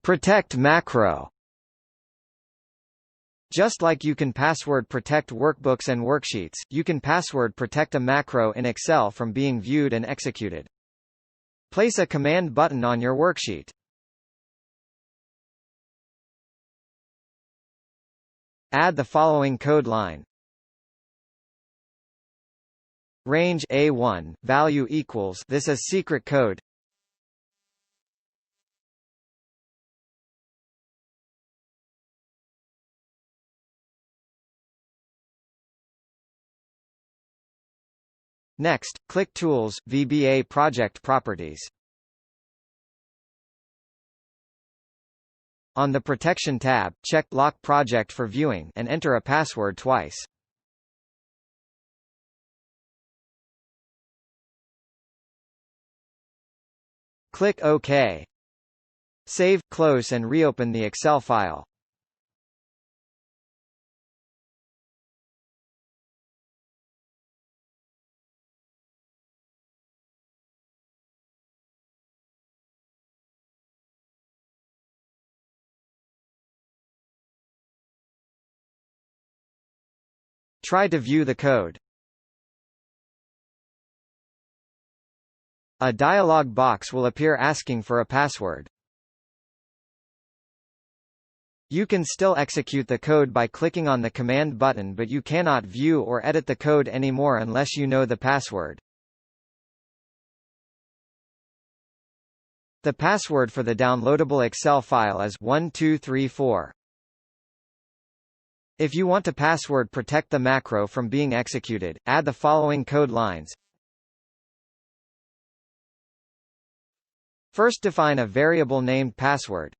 Protect macro. Just like you can password protect workbooks and worksheets, you can password protect a macro in Excel from being viewed and executed. Place a command button on your worksheet. Add the following code line. Range A1, value equals, this is secret code. Next, click Tools, VBA Project Properties. On the Protection tab, check Lock Project for viewing and enter a password twice. Click OK. Save, close and reopen the Excel file. Try to view the code. A dialog box will appear asking for a password. You can still execute the code by clicking on the command button, but you cannot view or edit the code anymore unless you know the password. The password for the downloadable Excel file is 1234. If you want to password protect the macro from being executed, add the following code lines. First, define a variable named password.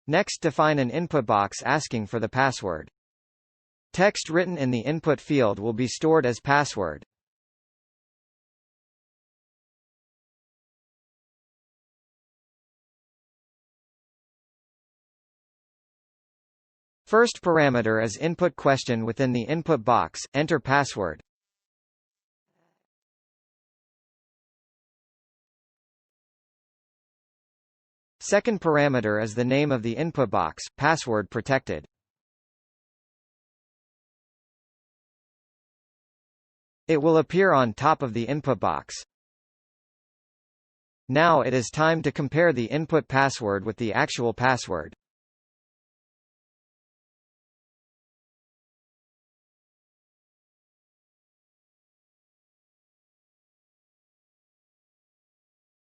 Next, define an input box asking for the password. Text written in the input field will be stored as password. First parameter is input question within the input box, enter password. Second parameter is the name of the input box, password protected. It will appear on top of the input box. Now it is time to compare the input password with the actual password.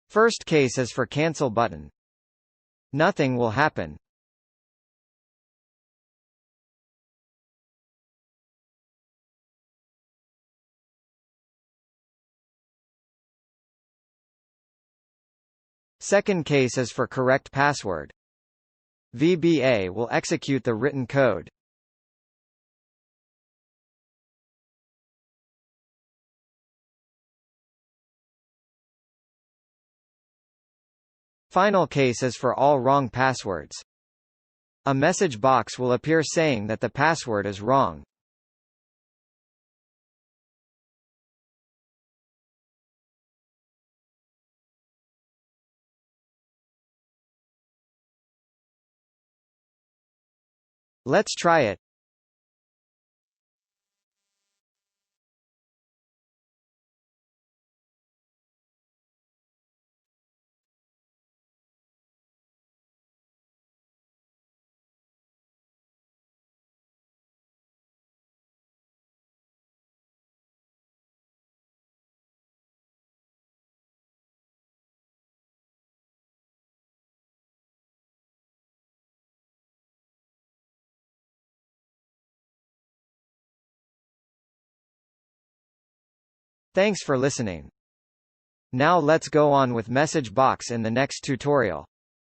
First case is for cancel button. Nothing will happen. Second case is for correct password. VBA will execute the written code. Final case is for all wrong passwords. A message box will appear saying that the password is wrong. Let's try it. Thanks for listening. Now let's go on with message box in the next tutorial.